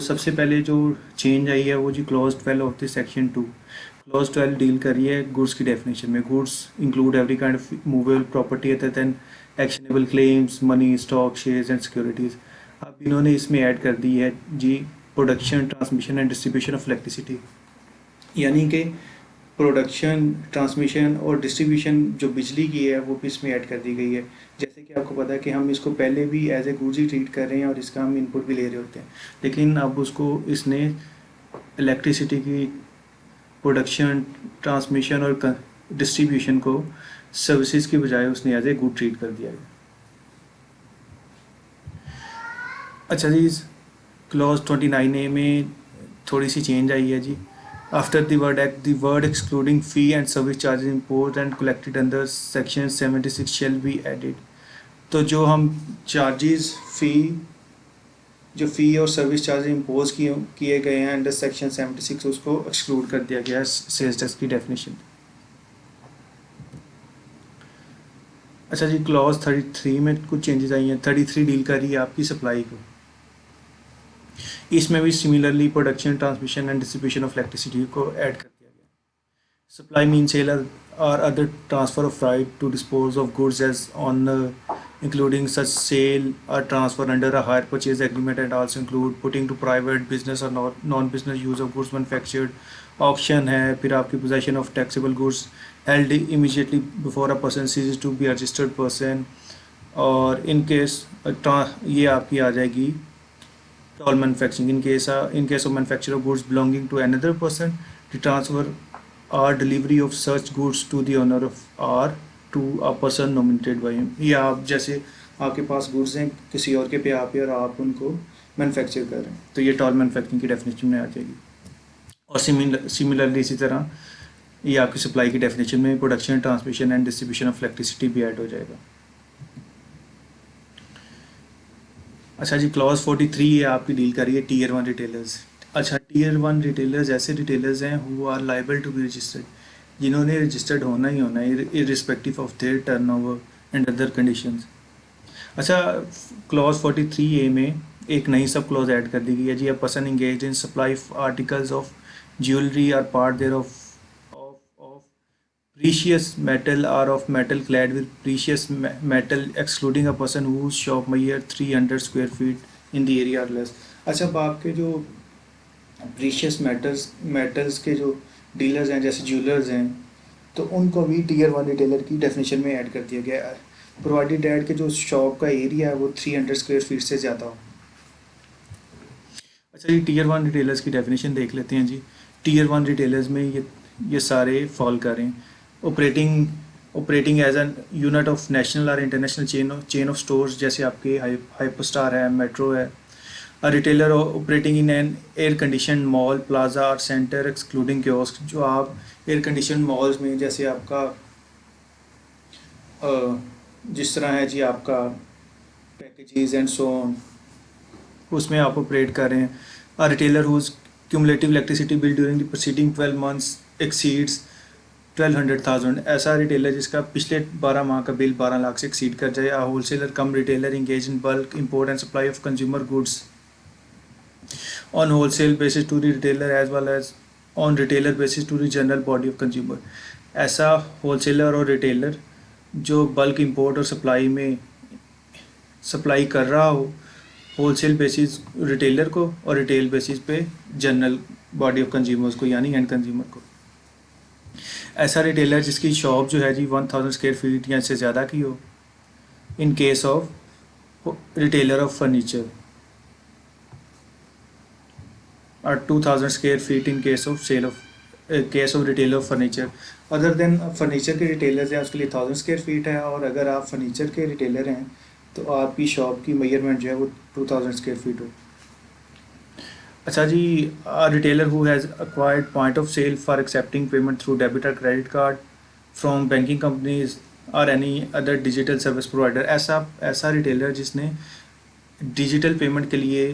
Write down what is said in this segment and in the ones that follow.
सबसे पहले जो चेंज आई है वो ji clause 12 of the section 2। Clause 12 deal कर रही है गुड्स की डेफिनेशन में। Goods include every kind of movable property other than actionable claims, money, stock, shares and securities. अब इन्होंने इसमें ऐड कर दी है ji production, transmission and distribution of electricity. यानी कि प्रोडक्शन, ट्रांसमिशन और डिस्ट्रीब्यूशन जो बिजली की है वो भी इसमें ऐड कर दी गई है। जैसे कि आपको पता है कि हम इसको पहले भी एज ए गुड्स ही ट्रीट कर रहे हैं और इसका हम इनपुट भी ले रहे होते हैं, लेकिन अब उसको इसने इलेक्ट्रिसिटी की प्रोडक्शन, ट्रांसमिशन और डिस्ट्रीब्यूशन को सर्विसेज की बजाय उसने एज ए गुड ट्रीट कर दिया है। अच्छा जी, क्लॉज 29A में थोड़ी सी चेंज आई है ji. After the word act, the word excluding fee and service charges impose and collected under section 76 shall be added. तो जो हम चार्जेस, जो फ़ी और सर्विस चार्ज इम्पोज किए गए हैं अंडर सेक्शन 76 उसको एक्सक्लूड कर दिया गया है सेल्स टैक्स की डेफिनेशन। अच्छा जी, क्लॉज 33 में कुछ चेंजेस आई हैं। 33 डील कर रही है आपकी सप्लाई को। इसमें भी similarly production, transmission and distribution of electricity को ऐड कर दिया गया। Supply means sale or other transfer of right to dispose of goods as on including such sale or transfer under a hire purchase agreement and also include putting to private business or non-business use of goods manufactured. Auction है, फिर आपकी possession of taxable goods held immediately before a person ceases to be a registered person, और in case ये आपकी आ जाएगी toll manufacturing in case of manufacture of goods belonging to another person, the transfer or delivery of such goods to the owner of or to a person nominated by him। या आप जैसे आपके पास goods हैं किसी और के पे आप और आप उनको मैन्युफैक्चर कर रहे हैं, तो ये टॉल मैन्युफैक्चरिंग की डेफिनेशन में आ जाएगी। और सिमिलरली इसी तरह ये आपकी सप्लाई की डेफिनेशन में production, transmission and distribution of electricity भी ऐड हो जाएगा। अच्छा जी, क्लॉज 43 ये आपकी डील कर रही है टीयर 1 रिटेलर्स। अच्छा, टीयर 1 रिटेलर्स ऐसे रिटेलर्स हैं who are liable to be registered, जिन्होंने रजिस्टर्ड होना ही होना है irrespective of their turnover and other conditions. अच्छा, क्लॉज 43A में एक नई सब क्लॉज ऐड कर दी गई है जी। A person engage in supply articles of jewellery or part thereof precious metal or of metal clad with precious metal excluding a person whose shop measure 300 square feet in the area or less। अच्छा, अब आपके जो precious metals के जो dealers हैं जैसे jewellers हैं, तो उनको भी टीयर 1 रिटेलर की डेफिनेशन में ऐड कर दिया गया है, प्रोवाइडेड ऐड के जो शॉप का एरिया है वो 300 स्क्वायर फीट से ज़्यादा हो। अच्छा जी, टीयर 1 रिटेलर्स की डेफिनेशन देख लेते हैं जी। टीयर 1 रिटेलर्स में ये सारे फॉल करें। Operating as an unit of national और इंटरनेशनल चेन ऑफ स्टोर्स, जैसे आपके हाइपरस्टार है, मेट्रो है। A retailer operating in an air condition mall, plaza और सेंटर एक्सक्लूडिंग कियोस्क। जो आप एयर कंडीशन मॉल्स में जैसे आपका जिस तरह है जी आपका पैकेजेस एंड सो ऑन, उसमें आप ऑपरेट कर रहे हैं। A retailer whose cumulative electricity bill during the preceding 12 months exceeds 1200,000। ऐसा रिटेलर जिसका पिछले 12 माह का बिल 12 लाख से एक्सीड कर जाए। A wholesaler cum retailer engage in bulk import and supply of consumer goods on wholesale basis to the retailer as well as on retailer basis to the general body of consumer. ऐसा wholesaler और retailer जो bulk import और supply कर रहा हो wholesale basis retailer को और retail basis पे जनरल बॉडी ऑफ कंज्यूमर्स को, यानी एंड कंज्यूमर को। ऐसा रिटेलर जिसकी शॉप जो है जी 1000 स्क्वायर फीट या इससे ज़्यादा की हो, इन case of retailer of furniture, और 2000 square feet in case of retailer of furniture. Other than furniture के रिटेलर्स हैं उसके लिए 1000 स्क्वायर फीट है, और अगर आप फर्नीचर के रिटेलर हैं तो आपकी शॉप की मेजरमेंट जो है वो 2000 स्क्वायर फीट हो। अच्छा जी, retailer who has acquired point of sale for accepting payment through debit और credit card from banking companies और any other digital service provider. ऐसा रिटेलर जिसने डिजिटल पेमेंट के लिए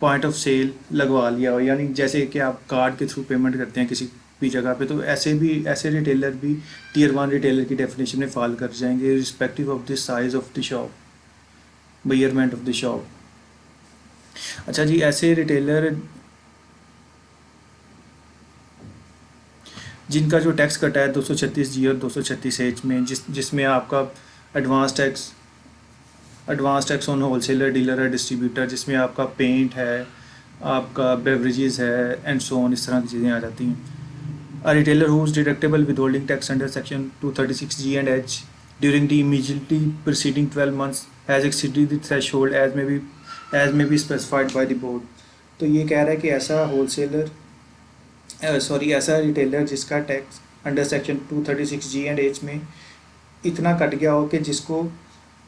पॉइंट ऑफ सेल लगवा लिया हो, यानी जैसे कि आप कार्ड के थ्रू पेमेंट करते हैं किसी भी जगह पे, तो ऐसे रिटेलर भी टीयर 1 रिटेलर की डेफिनेशन में फॉल कर जाएंगे respective of the size of the shop, measurement of the shop. अच्छा जी, ऐसे रिटेलर जिनका जो टैक्स कटा है 236 जी और 236 एच में, जिसमें आपका advance tax advance tax on wholesaler, dealer है, डिस्ट्रीब्यूटर, जिसमें आपका पेंट है, आपका बेवरेजेस है एंड सो ऑन, इस तरह की चीज़ें आ जाती हैं। A retailer whose deductible withholding tax under Section 236G and H during the immediately preceding 12 months has exceeded the threshold as may be specified by the board। तो ये कह रहा है कि ऐसा होलसेलर ऐसा रिटेलर जिसका tax under section 236G and H में इतना कट गया हो कि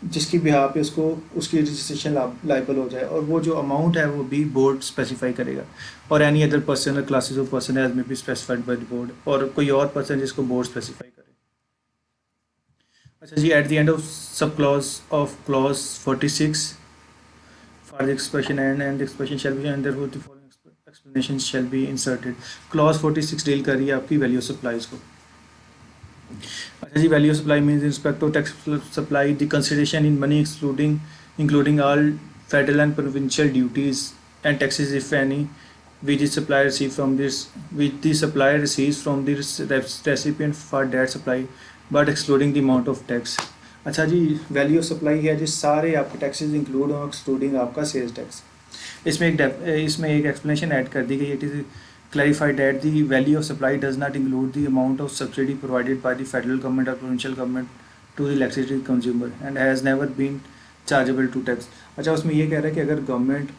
जिसकी बिहार पे उसको उसकी रजिस्ट्रेशन लाइबल हो जाए, और वो जो अमाउंट है वो भी बोर्ड स्पेसिफाई करेगा, और any other person classes of person as may be specified by the board, और कोई और पर्सन जिसको बोर्ड स्पेसिफाई करे। अच्छा जी, at the end of clause 46 for the expression and expression shall be and therefore the following explanation shall be inserted. Clause 46 deal कर रही है आपकी वैल्यू सप्लाईज को। अच्छा जी, value supply means respect to tax supply the consideration in money including all federal and provincial duties and taxes if any which the supplier receives from this which the supplier receives from the recipient for that supply but excluding the amount of tax। अच्छा जी, value of supply है जिस सारे आपके taxes include हो excluding आपका sales tax. इसमें एक एक्सप्लेनेशन ऐड कर दी गई। It is clarified that the value of supply does not include the amount of subsidy provided by the federal government or provincial government to the electricity consumer and has never been chargeable to tax। अच्छा, उसमें ये कह रहा है कि अगर government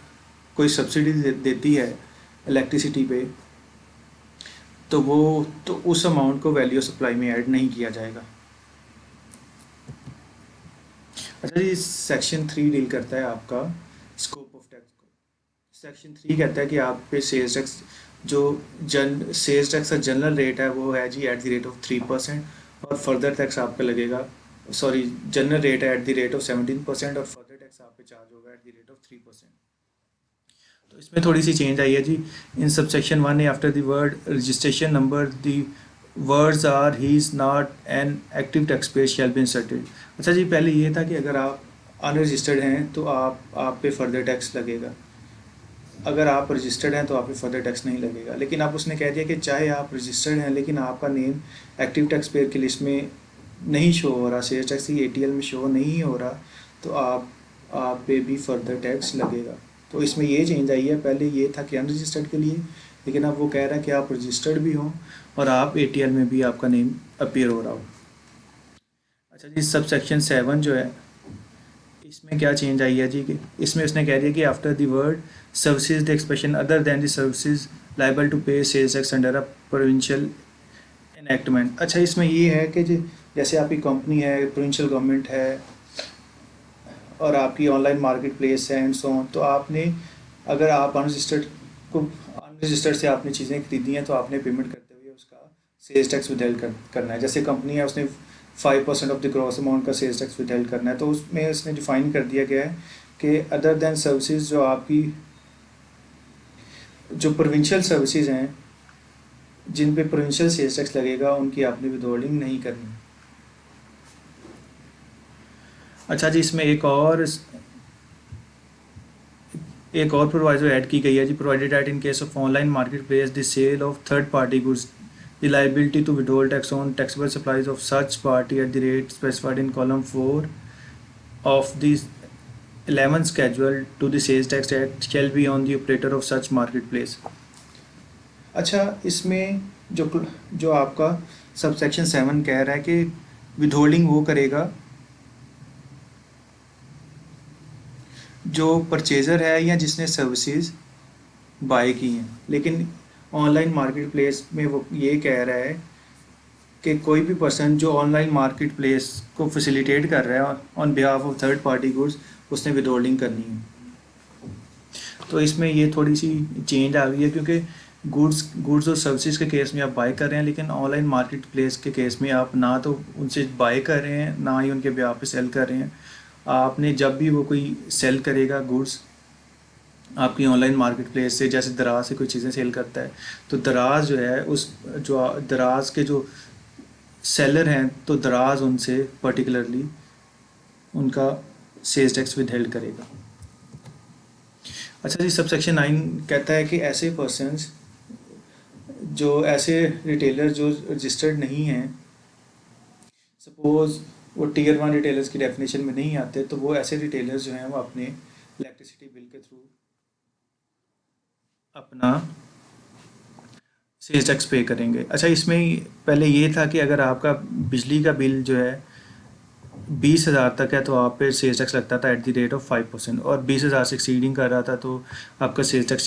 कोई subsidy देती है इलेक्ट्रिसिटी पे, तो उस अमाउंट को वैल्यू सप्लाई में ऐड नहीं किया जाएगा। अच्छा जी, सेक्शन 3 डील करता है आपका स्कोप ऑफ टैक्स को। सेक्शन 3 कहता है कि आप पे सेल्स टैक्स सेल्स टैक्स का जनरल रेट है वो है जी एट द रेट ऑफ 3%, और फर्दर टैक्स आपका लगेगा, सॉरी, जनरल रेट है एट द रेट ऑफ 17% और फर्दर टैक्स आप पे चार्ज होगा एट द रेट ऑफ 3%। तो इसमें थोड़ी सी चेंज आई है जी। In subsection 1 after the word registration number the words or he is not an active taxpayer shall be inserted. अच्छा जी, पहले ये था कि अगर आप अनरजिस्टर्ड हैं तो आप पे फर्दर टैक्स लगेगा, अगर आप रजिस्टर्ड हैं तो आप पे फर्दर टैक्स नहीं लगेगा। लेकिन अब उसने कह दिया कि चाहे आप रजिस्टर्ड हैं लेकिन आपका नेम एक्टिव टैक्स पेयर की लिस्ट में नहीं शो हो रहा, सेल्स टैक्स की ATL में शो नहीं हो रहा, तो आप पे भी फर्दर टैक्स लगेगा। तो इसमें ये चेंज आई है। पहले ये था कि अनरजिस्टर्ड के लिए, लेकिन अब वो कह रहा है कि आप रजिस्टर्ड भी हों और आप ATL में भी आपका नेम अपीयर हो रहा हो। अच्छा जी, सब सेक्शन 7 जो है इसमें क्या चेंज आई है जी कि इसमें उसने कह दिया कि after the word services the expression other than the services liable to pay sales tax under a provincial enactment. अच्छा, इसमें ये है कि जैसे आपकी कंपनी है, प्रोविंशियल गवर्नमेंट है और आपकी ऑनलाइन मार्केट प्लेस है एंड सो ऑन, तो आपने अगर आप अनरजिस्टर्ड से आपने चीज़ें खरीदी हैं तो आपने पेमेंट करते हुए उसका सेल्स टैक्स विदहेल्ड करना है। जैसे कंपनी है, उसने 5% ऑफ द ग्रॉस अमाउंट का सेल्स टैक्स विदहेल्ड करना है, तो उसमें उसने डिफाइन कर दिया गया है कि अदर दैन सर्विसेज जो आपकी जो प्रोविंशियल सर्विसेज हैं जिन पे प्रोविंशियल सेल्स टैक्स लगेगा उनकी आपने विदहोल्डिंग नहीं करनी। अच्छा जी, इसमें एक और प्रोवाइजो ऐड की गई है जी। Provided that in case of online marketplace the sale of third party goods the liability to withhold tax on taxable supplies of such party at the rate specified in column 4 of the 11th schedule to the sales tax act shall be on the operator of such marketplace। अच्छा, इसमें जो आपका subsection 7 कह रहा है कि withholding वो करेगा जो परचेज़र है या जिसने सर्विसेज बाय की हैं। लेकिन ऑनलाइन मार्केट प्लेस में वो ये कह रहा है कि कोई भी पर्सन जो ऑनलाइन मार्केट प्लेस को फैसिलिटेट कर रहा है on behalf of third party goods, उसने विदहोल्डिंग करनी है। तो इसमें ये थोड़ी सी चेंज आ गई है क्योंकि गुड्स और सर्विसेज के केस में आप बाय कर रहे हैं, लेकिन ऑनलाइन मार्केट प्लेस के केस में आप ना तो उनसे बाय कर रहे हैं ना ही उनके बिहाफ पे सेल कर रहे हैं। आपने जब भी वो कोई सेल करेगा गुड्स आपकी ऑनलाइन मार्केट प्लेस से, जैसे दराज से कोई चीज़ें सेल करता है, तो दराज जो है दराज के जो सेलर हैं तो दराज उनसे पर्टिकुलरली उनका सेल्स टैक्स विदहेल्ड करेगा। अच्छा जी, सबसेक्शन 9 कहता है कि ऐसे पर्सन्स जो ऐसे रिटेलर जो रजिस्टर्ड नहीं हैं, सपोज वो टीयर 1 रिटेलर्स की डेफिनेशन में नहीं आते, तो वो ऐसे रिटेलर्स जो हैं वो अपने इलेक्ट्रिसिटी बिल के थ्रू अपना सेल्स टैक्स पे करेंगे। अच्छा, इसमें पहले ये था कि अगर आपका बिजली का बिल जो है 20,000 तक है तो आप पे सेल्स टैक्स लगता था एट द रेट ऑफ 5%, और 20,000 से एक्सीडिंग कर रहा था तो आपका सेल्स टैक्स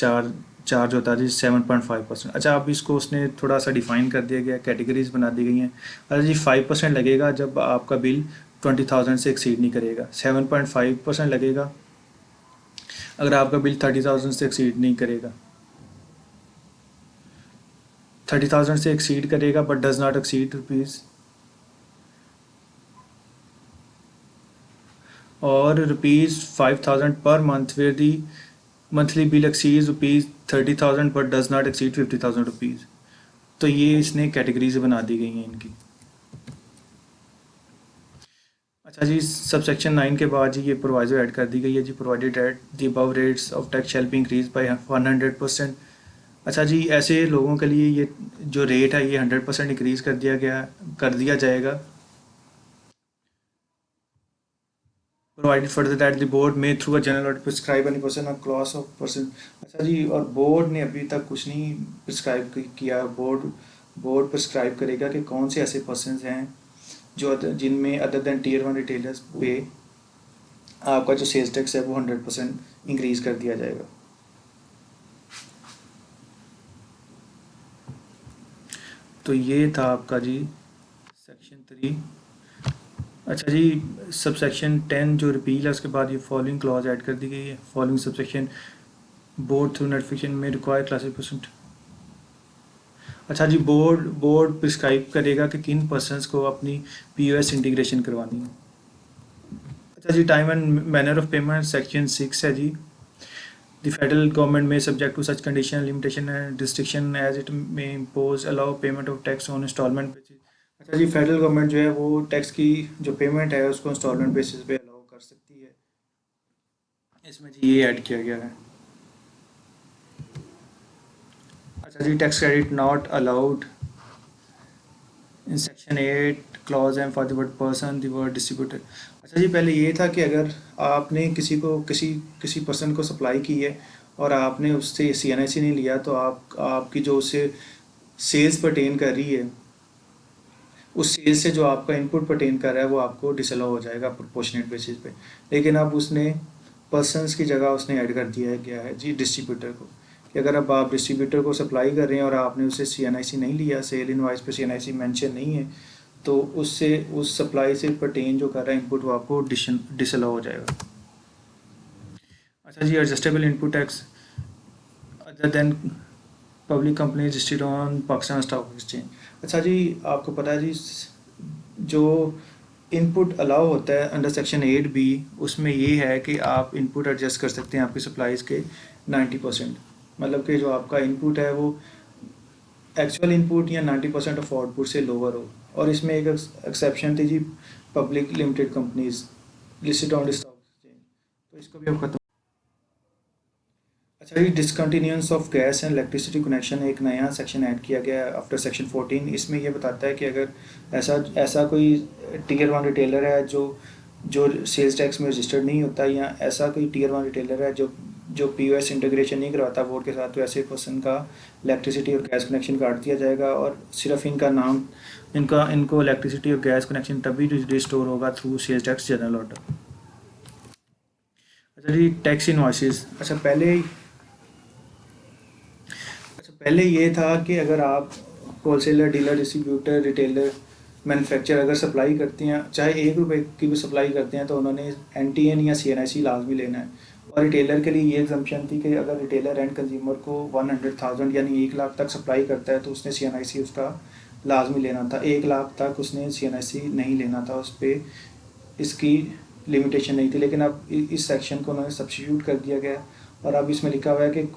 चार्ज होता था 7.5%। अच्छा, अब इसको उसने थोड़ा सा डिफाइन कर दिया गया, कैटेगरीज बना दी गई हैं। अच्छा जी, 5% लगेगा जब आपका बिल 20,000 से एक्सीड नहीं करेगा। 7.5% लगेगा अगर आपका बिल 30,000 से एक्सीड नहीं करेगा। 30,000 से एक्सीड करेगा but does not exceed rupees, और ₹5,000 per month where the monthly bill exceeds ₹30,000 but does not exceed ₹50,000। तो ये इसने कैटेगरीज बना दी गई हैं इनकी। अच्छा जी, सबसेक्शन 9 के बाद जी ये प्रोवाइजो ऐड कर दी गई है जी, provided at the above rates of tax shall be increase by 100%। अच्छा जी, ऐसे लोगों के लिए ये जो रेट है ये 100% इंक्रीज कर दिया जाएगा। provided further that the board may through a general order prescribe any person or class of person। अच्छा जी, और बोर्ड ने अभी तक कुछ नहीं प्रिस्क्राइब किया। बोर्ड प्रिस्क्राइब करेगा कि कौन से ऐसे पर्सन हैं जो जिनमें अदर देन टीयर 1 रिटेलर्स पे आपका जो सेल्स टैक्स है वो 100% इंक्रीज कर दिया जाएगा। तो ये था आपका जी सेक्शन 3। अच्छा जी, सबसेक्शन 10 जो रिपील है उसके बाद ये फॉलोइंग क्लॉज ऐड कर दी गई है। Following subsection board through notification में रिक्वायर क्लासिफिकेशन। अच्छा जी, बोर्ड प्रिस्क्राइब करेगा कि किन पर्सनस को अपनी पीओएस इंटीग्रेशन करवानी है। अच्छा जी, time and manner of payment section 6 है जी। The federal government may subject to such condition limitation and restriction as it may impose allow payment of tax on instalment basis. अच्छा जी, फेडरल गवर्नमेंट जो है वो टैक्स की जो payment है उसको इंस्टॉलमेंट बेसिस पे अलाउ कर सकती है। इसमें जी ये ऐड किया गया है। अच्छा जी, tax credit not allowed in section 8 clause M for the word person the word distributor. अच्छा जी, पहले ये था कि अगर आपने किसी पर्सन को सप्लाई की है और आपने उससे सीएनआईसी नहीं लिया तो आपकी जो उससे सेल्स परटेन कर रही है, उस सेल्स से जो आपका इनपुट परटेन कर रहा है वो आपको डिसअलाउ हो जाएगा प्रोपोर्शनेट बेसिस पे। लेकिन अब उसने पर्सनस की जगह उसने ऐड कर दिया गया है जी डिस्ट्रीब्यूटर को, कि अगर अब आप डिस्ट्रीब्यूटर को सप्लाई कर रहे हैं और आपने उससे सीएनआईसी नहीं लिया, सेल इनवॉइस पे सीएनआईसी मेंशन नहीं है, तो उससे उस सप्लाई से परटेन जो कर रहा है इनपुट वो आपको डिसअलाउ हो जाएगा। अच्छा जी, adjustable input tax other than public company registered on Pakistan stock exchange. अच्छा जी, आपको पता है जी जो इनपुट अलाउ होता है अंडर सेक्शन 8B, उसमें ये है कि आप इनपुट एडजस्ट कर सकते हैं आपकी सप्लाईज़ के 90%। मतलब कि जो आपका इनपुट है वो एक्चुअल इनपुट या 90% ऑफ आउटपुट से लोअर हो। और इसमें एक एक्सेप्शन थी जी, public limited companies listed on stock exchange, तो इसको भी अब खत्म। अच्छा जी, discontinuance of gas and electricity connection एक नया सेक्शन ऐड किया गया है आफ्टर सेक्शन 14। इसमें ये बताता है कि अगर ऐसा कोई टीयर 1 रिटेलर है जो सेल्स टैक्स में रजिस्टर्ड नहीं होता, या ऐसा कोई टीयर 1 रिटेलर है जो पीओएस इंटीग्रेशन नहीं करवाता बोर्ड के साथ, तो ऐसे पर्सन का इलेक्ट्रिसिटी और गैस कनेक्शन काट दिया जाएगा। और सिर्फ इनको इलेक्ट्रिसिटी और गैस कनेक्शन तभी रिस्टोर होगा through sales tax general order. अच्छा जी, टैक्स इनवॉइसेस। पहले ये था कि अगर आप wholesaler, dealer, distributor, retailer, manufacturer अगर सप्लाई करते हैं, चाहे ₹1 की भी सप्लाई करते हैं, तो उन्होंने एनटीएन या सीएनआईसी लाजमी लेना है। और रिटेलर के लिए ये एग्जम्पशन थी कि अगर रिटेलर एंड कंज्यूमर को 100,000 यानी 1 लाख तक सप्लाई करता है तो उसने सीएनआईसी उसका लाजमी लेना था। 1 लाख तक उसने सीएनआईसी नहीं लेना था, उस पर इसकी लिमिटेशन नहीं थी। लेकिन अब इस सेक्शन को उन्होंने सब्स्टिट्यूट कर दिया गया और अब इसमें लिखा हुआ है कि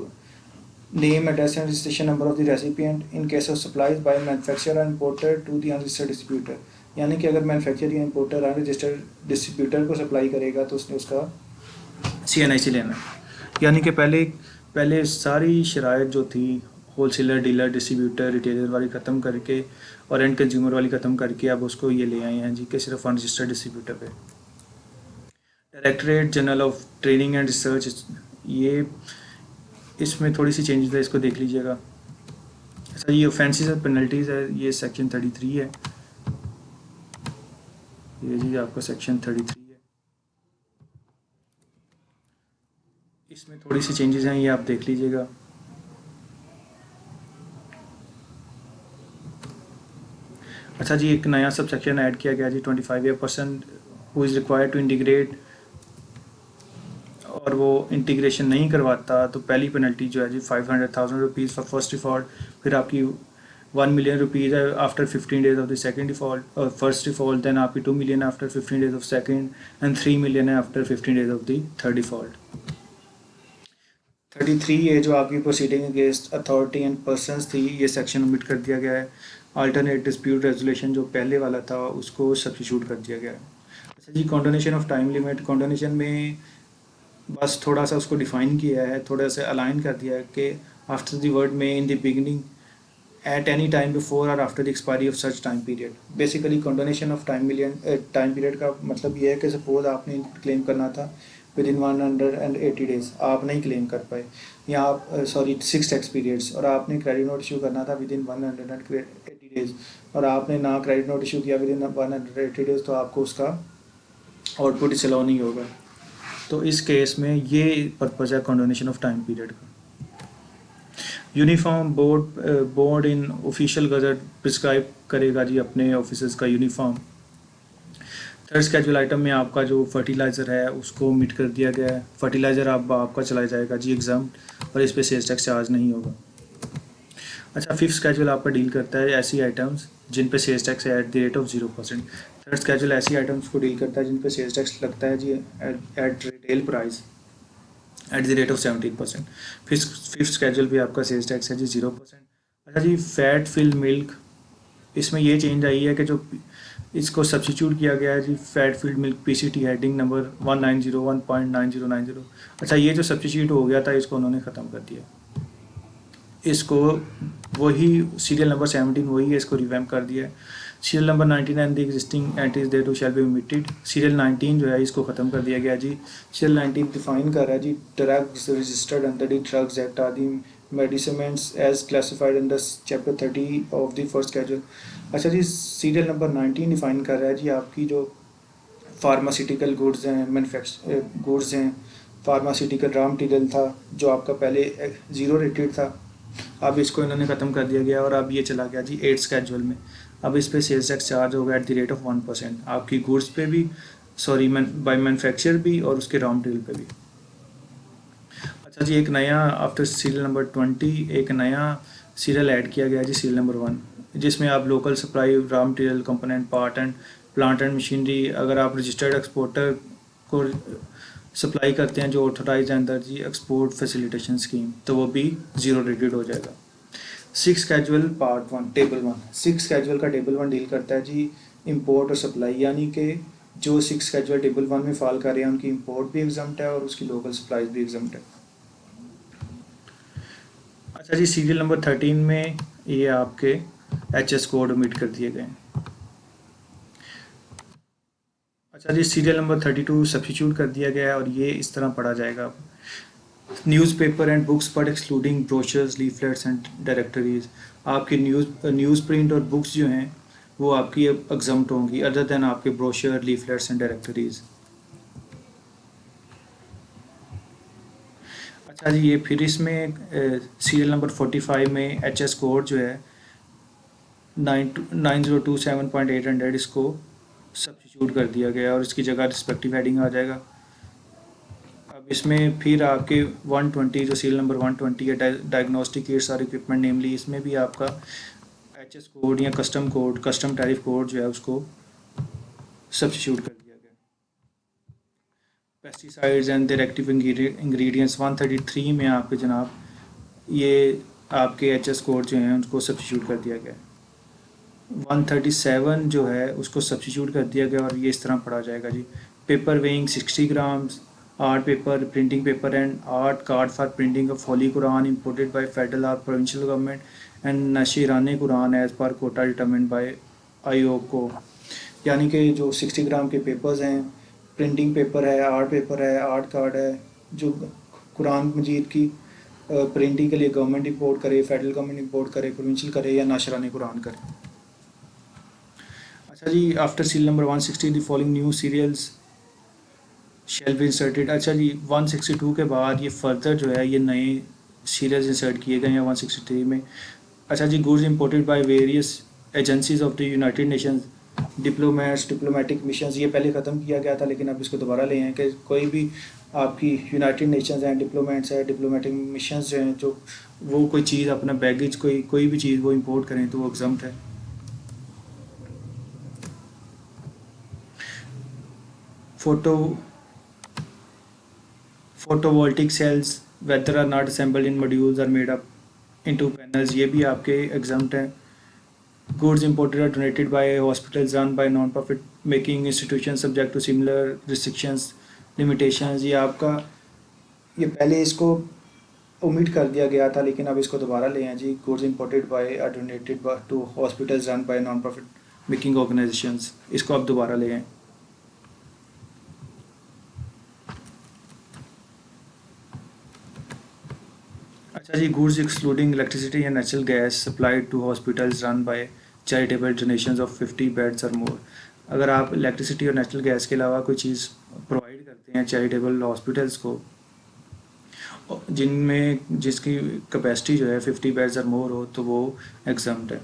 name, address and registration number of the recipient in case of supplies by manufacturer and importer to the unregistered distributor। यानी कि अगर मैन्युफैक्चरर या इंपोर्टर अनरजिस्टर्ड डिस्ट्रीब्यूटर को सप्लाई करेगा तो उसने उसका सीएनआईसी लेना है। यानी कि पहले पहले सारी शराइत जो थी होलसेलर, डीलर, डिस्ट्रीब्यूटर, रिटेलर वाली ख़त्म करके और एंड कंज्यूमर वाली ख़त्म करके अब उसको ये ले आए हैं जी कि सिर्फ अनरजिस्टर्ड डिस्ट्रीब्यूटर पे। Directorate general of training and research, ये इसमें थोड़ी सी चेंजेस है, इसको देख लीजिएगा। अच्छा, ये ऑफेंसेस और पेनल्टीज़ है, ये सेक्शन 33 है। ये जी आपका सेक्शन 33 है, इसमें थोड़ी सी चेंजेस हैं, ये आप देख लीजिएगा। अच्छा जी, एक नया सब सेक्शन ऐड किया गया जी, 25 person who is required to integrate, और वो इंटीग्रेशन नहीं करवाता तो पहली पेनल्टी जो है जी 500,000 रुपीज़ फॉर फर्स्ट डिफ़ॉल्ट, फिर आपकी 1 मिलियन रुपीज़ है after 15 days of the second default और फर्स्ट डिफ़ॉल्ट, देन आपकी 2 million after 15 days of second and 3 million है after 15 days of the third default. 33 है जो आपकी proceeding against authority and persons थी, ये सेक्शन ओमिट कर दिया गया है। अल्टरनेट डिस्प्यूट रेजोल्यूशन जो पहले वाला था उसको सब्स्टिट्यूट कर दिया गया है। अच्छा जी, कॉन्डोनेशन ऑफ टाइम लिमिट, कॉन्डोनेशन में बस थोड़ा सा उसको डिफाइन किया है, थोड़ा सा अलाइन कर दिया है कि after the word may in the beginning at any time before और after the expiry of such time period. Basically condonation of time period का मतलब ये है कि सपोज आपने क्लेम करना था विद इन 180 डेज, आप नहीं क्लेम कर पाए, या आप सॉरी 6 टैक्स पीरियड्स, और आपने क्रेडिट नोट इशू करना था विद इन 180 डेज और आपने ना क्रेडिट नोट इशू किया विद इन 180 डेज, तो आपको उसका आउटपुट डिसअलाउ नहीं होगा। तो इस केस में ये पर्पज़ है कॉन्डोनेशन ऑफ टाइम पीरियड का। यूनिफॉर्म बोर्ड इन ऑफिशियल गजट प्रिस्क्राइब करेगा जी अपने ऑफिसर्स का यूनिफॉर्म। थर्ड स्केजुअल आइटम में आपका जो फर्टिलाइज़र है उसको मिट कर दिया गया है, फर्टिलाइज़र आपका चलाया जाएगा जी एग्जाम, और इस पर सेल्स टैक्स चार्ज नहीं होगा। अच्छा, फिफ्थ स्केजुअल आपका डील करता है ऐसी आइटम्स जिन पे सेल्स टैक्स है at the rate of 0%। Third schedule ऐसी आइटम्स को डील करता है जिन पे सेल्स टैक्स लगता है जी at retail price at the rate of 17%। Fifth schedule भी आपका सेल्स टैक्स है जी 0%। अच्छा जी, फैट फिल्ड मिल्क, इसमें ये चेंज आई है कि जो इसको सब्स्टिट्यूट किया गया है जी fat filled milk PCT heading number 1901.9090। अच्छा, ये जो सब्स्टिट्यूट हो गया था इसको उन्होंने ख़त्म कर दिया, इसको वही सीरियल नंबर 17 वही है, इसको रिवैम्प कर दिया है। Serial number 19 and the existing entries thereto shall be omitted. Serial 19 जो है इसको ख़त्म कर दिया गया जी। सीरियल 19 डिफाइन कर रहा है जी drugs registered under the drugs act or the medicaments as classified under chapter 30 of the first schedule. अच्छा जी, सीरियल नंबर 19 डिफाइन कर रहा है जी आपकी जो फार्मास्यूटिकल गुड्स हैं, मैन्युफैक्चर गुड्स हैं, फार्मास्यूटिकल रॉ मटीरियल था जो आपका पहले ज़ीरो रेटेड था, अब इसको इन्होंने ख़त्म कर दिया गया और अब ये चला गया जी 8 स्केड्यूल में। अब इस पे सेल्स टैक्स चार्ज होगा एट द रेट ऑफ 1% आपकी गुड्स पे भी, सॉरी बाय मैन्युफैक्चर भी और उसके रॉ मटीरियल पे भी। अच्छा जी, एक नया आफ्टर सीरियल नंबर 20 एक नया सीरियल ऐड किया गया जी, सीरियल नंबर 1, जिसमें आप local supply raw material component part and plant and machinery, अगर आप रजिस्टर्ड एक्सपोर्टर को सप्लाई करते हैं जो ऑथोराइज अंदर जी एक्सपोर्ट फैसिलिटेशन स्कीम, तो वो भी ज़ीरो रेटेड हो जाएगा। Six casual part 1 table 1, six casual का टेबल 1 डील करता है जी इंपोर्ट और सप्लाई, यानी कि जो सिक्स कैजुअल टेबल 1 में फॉल कर रहे हैं उनकी इंपोर्ट भी एग्जम्प्ट है और उसकी लोकल सप्लाईज भी एग्जम्प्ट है। अच्छा जी, सीरियल नंबर 13 में ये आपके HS कोड ओमिट कर दिए गए हैं। अच्छा जी, सीरियल नंबर 32 सब्स्टिट्यूट कर दिया गया है और ये इस तरह पढ़ा जाएगा, newspaper and books but excluding brochures leaflets and directories. आपकी न्यूज़ प्रिंट और बुक्स जो हैं वो आपकी एग्जम्प्ट होंगी अदर देन आपके ब्रोशर लीफलेट्स एंड डायरेक्टरीज। अच्छा जी, ये फिर इसमें सीरियल नंबर 45 में HS कोड जो है 9027.800 इसको सब्स्टिट्यूट कर दिया गया और इसकी जगह रिस्पेक्टिव हेडिंग आ जाएगा। अब इसमें फिर आपके 120 जो सीरियल नंबर 120 है डायग्नोस्टिक किट्स और इक्विपमेंट नेमली, इसमें भी आपका HS कोड या कस्टम टैरिफ कोड जो है उसको सब्स्टिट्यूट कर दिया गया। Pesticides and their active ingredients 133 में आपके जनाब ये आपके HS कोड जो हैं उनको सब्स्टिट्यूट कर दिया गया। 137 जो है उसको सब्स्टिट्यूट कर दिया गया और ये इस तरह पढ़ा जाएगा जी, paper weighing 60 grams art paper, printing paper and art card for printing of Holy Quran imported by federal or provincial government and Nashirane Quran as per quota determined by आयोग को। यानी कि जो 60 ग्राम के पेपर्स हैं, प्रिंटिंग पेपर है, art paper है, art card है, जो कुरान मजीद की प्रिंटिंग के लिए गवर्नमेंट इंपोर्ट करे, फेडरल गवर्नमेंट इंपोर्ट करे, प्रोविंशियल करे या नाशरानी कुरान करे। अच्छा जी, after serial number 160 the following new serials shall be inserted. अच्छा जी, 162 के बाद ये फर्दर जो है ये नए सीरियल्स इंसर्ट किए गए हैं 163 में। अच्छा जी, goods imported by various agencies of the United Nations, diplomats, diplomatic missions, ये पहले ख़त्म किया गया था लेकिन अब इसको दोबारा ले आए कि कोई भी आपकी यूनाइटेड नेशंस हैं, डिप्लोमेट्स हैं, डिप्लोमेटिक मिशंस जो हैं, जो वो कोई चीज़ अपना बैगेज कोई भी चीज़ वो इंपोर्ट करें तो वो एग्जम्प्ट है। Photo photovoltaic cells whether or not assembled in modules or made up into panels, ये भी आपके एग्जाम्प्ट हैं। Goods imported or donated by hospitals run by non-profit making institutions subject to similar restrictions, limitations, ये आपका ये पहले इसको omit कर दिया गया था लेकिन अब इसको दोबारा ले आए जी। Goods imported by or donated by to hospitals run by non-profit making organizations, इसको अब दोबारा ले आए। अच्छा जी, goods excluding electricity and natural gas supplied to hospitals run by charitable donations of 50 beds और मोर। अगर आप इलेक्ट्रिसिटी और नेचुरल गैस के अलावा कोई चीज़ प्रोवाइड करते हैं चैरिटेबल हॉस्पिटल्स को जिनमें जिसकी कैपेसिटी जो है 50 बेड्स और मोर हो तो वो एग्जम्प्ट है।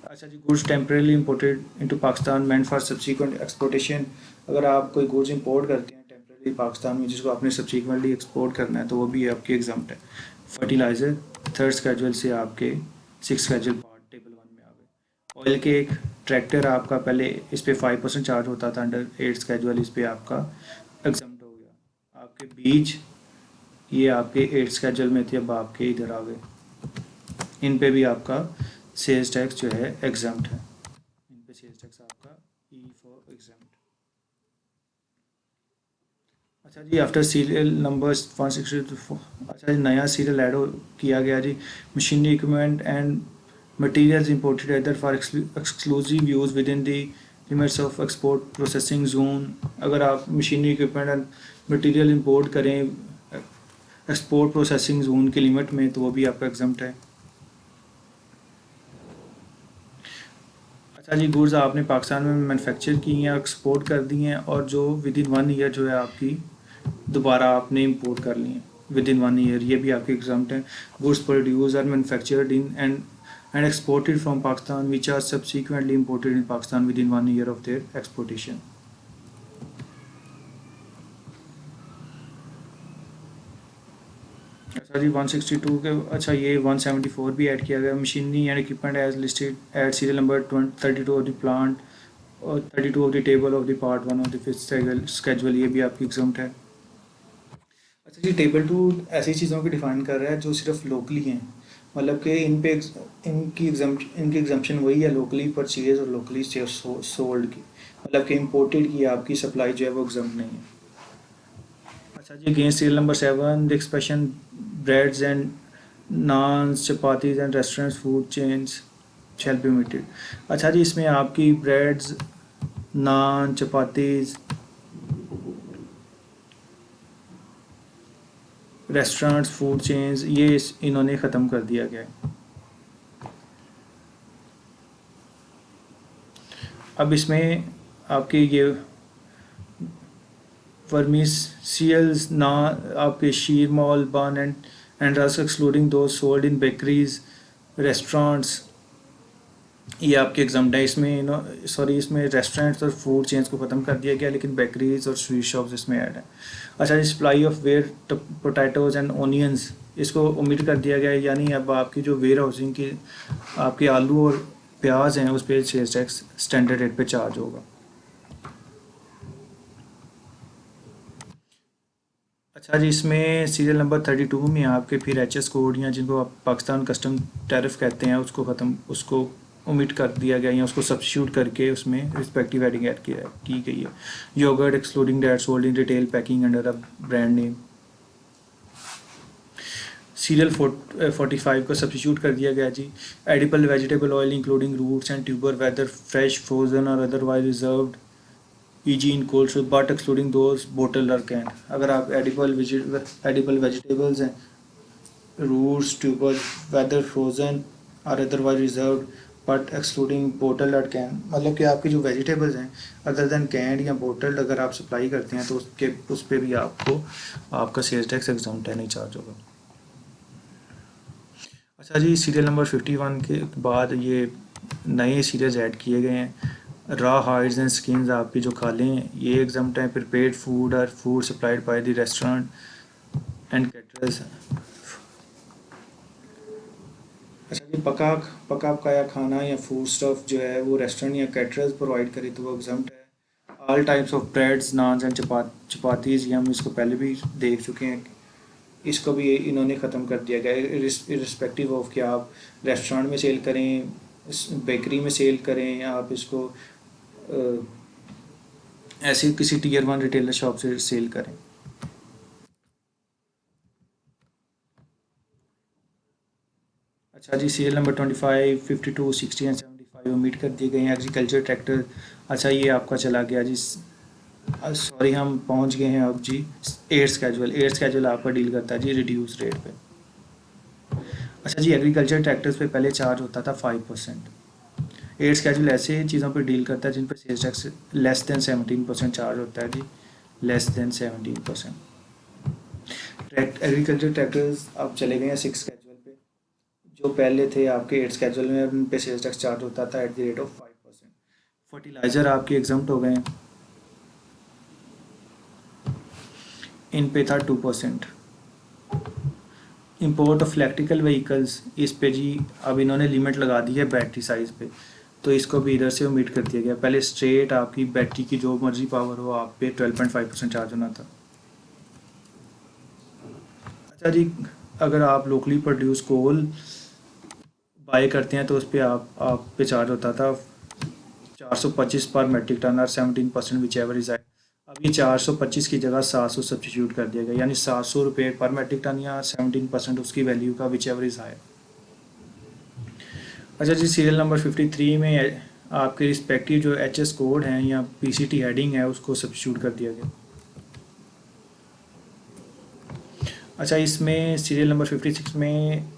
अच्छा जी, goods temporarily imported into Pakistan meant for subsequent exportation. अगर आप कोई गुड्स इंपोर्ट करते हैं टेम्परेली पाकिस्तान में जिसको आपने सब्सिक्वेंटली एक्सपोर्ट करना है तो वो भी आपकी एग्जम्प्ट है। फर्टिलाइज़र 3rd स्केड्यूल से आपके 6th स्केड्यूल पार्ट टेबल 1 में आ गए। ऑयल केक ट्रैक्टर आपका पहले इस पे 5% चार्ज होता था, अंडर 8th स्केड्यूल इस पे आपका एग्जम्प्ट हो गया। आपके बीज ये आपके 8th स्केड्यूल में थे, अब आपके इधर आ गए, इन पे भी आपका सेल्स टैक्स जो है एग्जम्प्ट है, इन पे सेल्स टैक्स आपका ई फॉर एग्जम्प्ट। अच्छा जी, आफ्टर सीरियल नंबर 164, अच्छा जी नया सीरियल ऐड किया गया जी। Machinery equipment and materials imported either for exclusive use within the limits of export processing zone. अगर आप machinery equipment and material import करें एक्सपोर्ट प्रोसेसिंग जोन की लिमिट में तो वो भी आपका एग्जम्प्ट है। अच्छा जी, गुड्स आपने पाकिस्तान में मैन्युफैक्चर की हैं, एक्सपोर्ट कर दी हैं और जो विद इन 1 ईयर जो है आपकी दोबारा आपने इंपोर्ट कर ली हैं विद इन 1 ईयर, ये भी आपके एग्जाम्प्ट हैं। Goods produce or manufactured in and exported from Pakistan which are subsequently imported in Pakistan within 1 year of their exportation. अच्छा जी, 162 के अच्छा ये 174 भी ऐड किया गया। Machinery and equipment as listed at serial number 32 of the plant और 32 of the table of the part 1 of the 5th schedule, ये भी आपकी एग्जाम्प्ट है। अच्छा जी, टेबल 2 ऐसी चीज़ों को डिफाइन कर रहा है जो सिर्फ लोकली हैं, मतलब कि इन पे इनकी एग्जाम्पशन वही है लोकली परचेज और लोकली सोल्ड की, मतलब कि इम्पोर्टेड की आपकी सप्लाई जो है वो एग्जाम्प्ट नहीं है। अच्छा जी, against serial number 7 the expression breads and naans chapatis and restaurants food chains shall be omitted. अच्छा जी, इसमें आपकी breads, naan, chapatis, restaurants, food chains ये इन्होंने ख़त्म कर दिया गया है। अब इसमें आपके ये वर्मिसियल्स ना आपके शीर मॉल बन एंड रस्क एक्सक्लूडिंग दो सोल्ड इन बेकरीज रेस्टोरेंट्स, ये आपके एग्जाम्प्ट है। इसमें इसमें रेस्टोरेंट्स और फूड चेन्स को ख़त्म कर दिया गया लेकिन बेकरीज और स्वीट शॉप्स इसमें ऐड है। अच्छा, supply of ware potatoes and onions इसको ओमिट कर दिया गया है, यानी अब आपकी जो वेयर हाउसिंग की आपके आलू और प्याज हैं उस पर सेल्स टैक्स स्टैंडर्ड रेट पे चार्ज होगा। अच्छा जी, इसमें सीरियल नंबर 32 में आपके फिर एच एस कोड या जिनको आप पाकिस्तान कस्टम टैरिफ कहते हैं उसको ओमिट कर दिया गया या उसको सब्स्टिट्यूट करके उसमें रिस्पेक्टिव हेडिंग ऐड की गई है। Yogurt excluding that sold in retail packing under a brand name. Serial 45 को सब्स्टिट्यूट कर दिया गया जी। Edible vegetable oil including roots and tuber whether fresh frozen और otherwise reserved e g. In cold storage but excluding those bottle और can. अगर आप edible vegetables हैं, रूट्स ट्यूबर वेदर फ्रोजन और otherwise reserved but excluding bottle और can, मतलब कि आपकी जो वेजिटेबल्स हैं अदर देन कैंड या बोटल अगर आप सप्लाई करते हैं तो उस पर भी आपको आपका सेल्स टैक्स एग्जम्प्ट है, नहीं चार्ज होगा। अच्छा जी, सीरियल नंबर 51 के बाद ये नए सीरियल्स ऐड किए गए हैं। रॉ हाइड्स एंड स्किन्स आपकी जो खाले हैं ये एग्जम्प्ट हैं। प्रिपेयर्ड फूड और food supplied by the restaurant and caterers. अच्छा जी, पका पकाया खाना या फूड स्टफ जो है वो रेस्टोरेंट या कैटरर्स प्रोवाइड करे तो वो एग्जम्प्ट है। All types of breads naan and chapatis, ये हम इसको पहले भी देख चुके हैं, इसको भी इन्होंने ख़त्म कर दिया गया है इरिस्पेक्टिव ऑफ कि आप रेस्टोरेंट में सेल करें, बेकरी में सेल करें, आप इसको ऐसे किसी टीयर 1 रिटेलर शॉप से सेल करें। अच्छा जी, सीरियल नंबर 25, 52, 60 एंड 75 ओमिट कर दिए गए हैं। एग्रीकल्चर ट्रैक्टर, अच्छा ये आपका चला गया जी। सॉरी, हम पहुंच गए हैं अब जी 8th स्केड्यूल आपका डील करता है जी रिड्यूस रेट पे। अच्छा जी, एग्रीकल्चर ट्रैक्टर्स पे पहले चार्ज होता था 5%। 8th स्केड्यूल ऐसे चीज़ों पे डील करता है जिन पर sales tax less than 17% charge होता है जी, लेस देन 17%। एग्रीकल्चर ट्रैक्टर्स अब चले गए हैं 6th स्केड्यूल पे। जो पहले थे आपके 8th स्केड्यूल में, उन पे सेल्स टैक्स चार्ज होता था eight the rate of 5%। Fertiliser आपके एग्जम्प्ट हो गए हैं, इन पे था 2%। इंपोर्ट ऑफ इलेक्ट्रिकल व्हीकल्स, इस पे जी अब इन्होंने लिमिट लगा दी है बैटरी साइज़ पे, तो इसको भी इधर से ओमिट कर दिया गया। पहले स्ट्रेट आपकी बैटरी की जो मर्जी पावर हो आप पे 12.5% चार्ज होना था। अच्छा जी, अगर आप लोकली प्रोड्यूस कोल बाय करते हैं तो उस पर आप पे चार्ज होता था 425 पर मेट्रिक टन और 17% विच एवर इज। अब ये 425 की जगह 700 सब्स्टिट्यूट कर दिया गया, यानी 700 रुपये पर मेट्रिक टन या 17% उसकी वैल्यू का विच एवर इज हाई। अच्छा जी, सीरियल नंबर 53 में आपके रिस्पेक्टिव जो HS कोड हैं या PCT हेडिंग है उसको सब्स्टिट्यूट कर दिया गया। अच्छा, इसमें सीरियल नंबर 56 में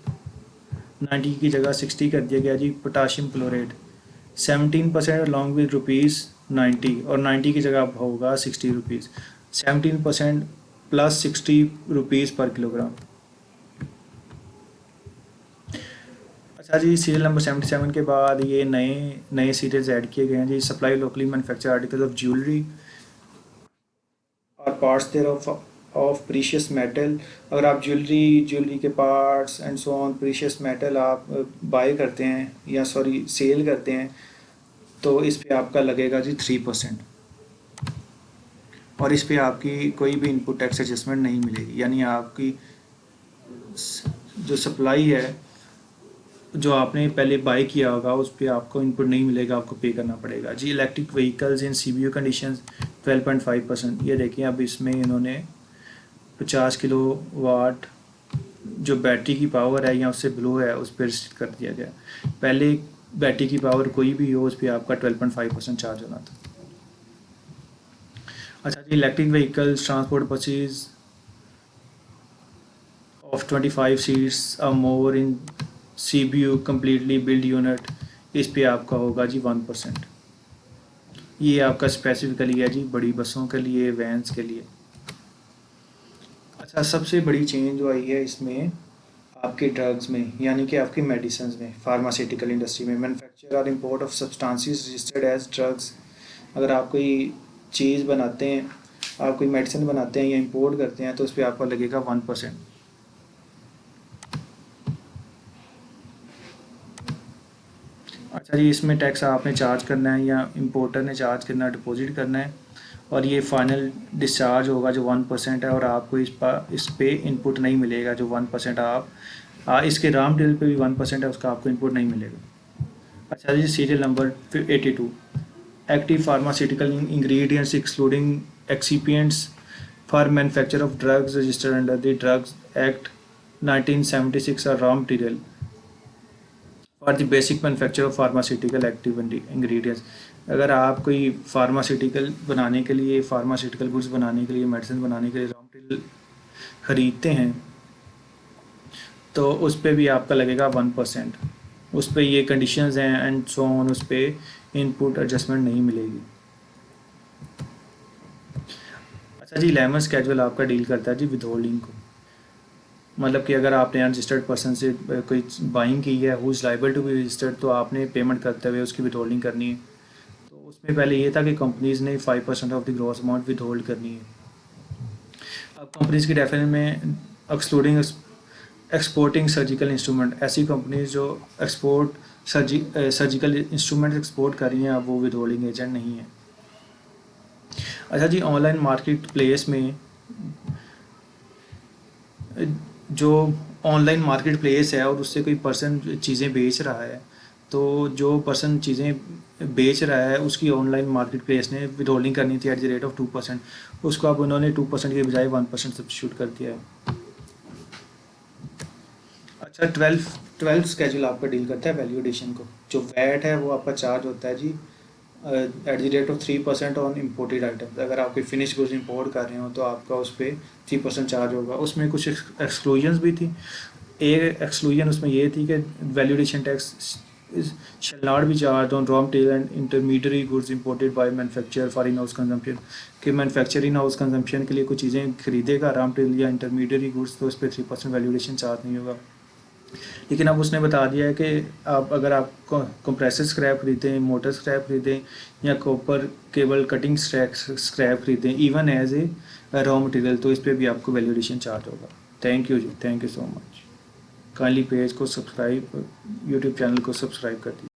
90 की जगह 60 कर दिया गया जी। पोटाशियम क्लोरेट 17% अलॉन्ग विद ₹90, और 90 की जगह अब होगा 60 रुपीज़। 17% प्लस 60 रुपीज़ पर किलोग्राम। अच्छा जी, सीरियल नंबर 77 के बाद ये नए नए सीरियल्स ऐड किए गए हैं जी। Supply locally manufacture articles of jewellery और parts thereof precious metal. अगर आप ज्वेलरी के parts and so on precious metal आप बाय करते हैं या सॉरी सेल करते हैं तो इस पे आपका लगेगा जी 3%, और इस पे आपकी कोई भी इनपुट टैक्स एडजस्टमेंट नहीं मिलेगी, यानी आपकी जो सप्लाई है जो आपने पहले बाय किया होगा उस पर आपको इनपुट नहीं मिलेगा, आपको पे करना पड़ेगा जी। Electric vehicles in CBU conditions 12.5%। ये देखिए अब इसमें इन्होंने 50 किलोवाट जो बैटरी की पावर है या उससे बिलो है उस पर रिस्ट्रिक्ट कर दिया गया। पहले बैटरी की पावर कोई भी हो उस पर आपका 12.5% चार्ज होना था। अच्छा जी, electric vehicles transport buses of 25 seats और more in CBU completely build unit, इस पे आपका होगा जी 1%। ये आपका स्पेसिफिकली है जी बड़ी बसों के लिए, वैन्स के लिए। अच्छा, सबसे बड़ी चेंज जो आई है इसमें आपके ड्रग्स में, यानी कि आपकी मेडिसिन में, फार्मास्यूटिकल इंडस्ट्री में मैन्युफैक्चर और import of substances registered as drugs. अगर आप कोई चीज़ बनाते हैं, आप कोई मेडिसिन बनाते हैं या इंपोर्ट करते हैं तो उस पर आपका लगेगा 1%। अच्छा जी, इसमें टैक्स आपने चार्ज करना है या इंपोर्टर ने चार्ज करना है, डिपॉजिट करना है, और ये फाइनल डिस्चार्ज होगा जो 1% है, और आपको इस पे इनपुट नहीं मिलेगा जो 1% आप इसके रॉ मटेरियल पे भी 1% है उसका आपको इनपुट नहीं मिलेगा। अच्छा जी, serial number 82, active pharmaceutical ingredients excluding excipients for manufacture of drugs registered under the drugs act 1976 or raw material for the basic manufacture of pharmaceutical active ingredients. अगर आप कोई फार्मास्यूटिकल बनाने के लिए, फार्मास्यूटिकल गुड्स बनाने के लिए, मेडिसिन बनाने के लिए रॉ मटेरियल ख़रीदते हैं तो उस पर भी आपका लगेगा 1%। उस पर ये कंडीशंस हैं एंड सो ऑन, उस पर इनपुट एडजस्टमेंट नहीं मिलेगी। अच्छा जी, 11 स्केड्यूल आपका डील करता है जी विद होल्डिंग को। मतलब कि अगर आपने अनरजिस्टर्ड पर्सन से कोई बाइंग की है, who is liable to be registered, तो आपने पेमेंट करते हुए उसकी विद होल्डिंग करनी है। तो उसमें पहले ये था कि कंपनीज़ ने 5% of the gross amount with hold करनी है। अब कंपनीज़ की डेफिनेशन में एक्सक्लूडिंग एक्सपोर्टिंग सर्जिकल इंस्ट्रूमेंट, ऐसी कंपनीज जो सर्जिकल इंस्ट्रूमेंट एक्सपोर्ट कर रही हैं, अब वो विद होल्डिंग एजेंट नहीं है। अच्छा जी, ऑनलाइन मार्केट प्लेस में जो ऑनलाइन मार्केट प्लेस है और उससे कोई पर्सन चीज़ें बेच रहा है, तो जो पर्सन चीज़ें बेच रहा है उसकी ऑनलाइन मार्केट प्लेस ने विद होल्डिंग करनी थी एट द रेट ऑफ 2%, उसको अब उन्होंने 2% के बजाय 1% सब्सिट्यूट कर दिया है। अच्छा, 12 स्केड्यूल आपका डील करता है वैल्यू एडिशन को। जो वैट है वो आपका चार्ज होता है जी at the rate of 3% on imported items. अगर आप कोई फिनिश गुड्स इंपोर्ट कर रहे हो तो आपका उस पर 3% चार्ज होगा। उसमें कुछ एक्सक्लूजन्स भी थी। एक एक्सक्लूजन उसमें ये थी कि value addition tax shall not be charged on raw material and intermediary goods imported by manufacturer for in-house consumption। कि मैन्युफैक्चर इन हाउस कंजम्पशन के लिए कुछ चीज़ें खरीदेगा रॉ मटेरियल या इंटरमीडियरी गुड्स, तो उस पर 3% वैल्यू एडिशन चार्ज नहीं होगा। लेकिन अब उसने बता दिया है कि आप अगर आप कंप्रेसर स्क्रैप खरीदें, मोटर स्क्रैप खरीदें या कॉपर केबल कटिंग स्क्रैप खरीदें even as a raw material, तो इस पर भी आपको वैल्यू एडिशन चार्ज होगा। थैंक यू जी, thank you so much. Kindly page को सब्सक्राइब, यूट्यूब चैनल को सब्सक्राइब कर दीजिए।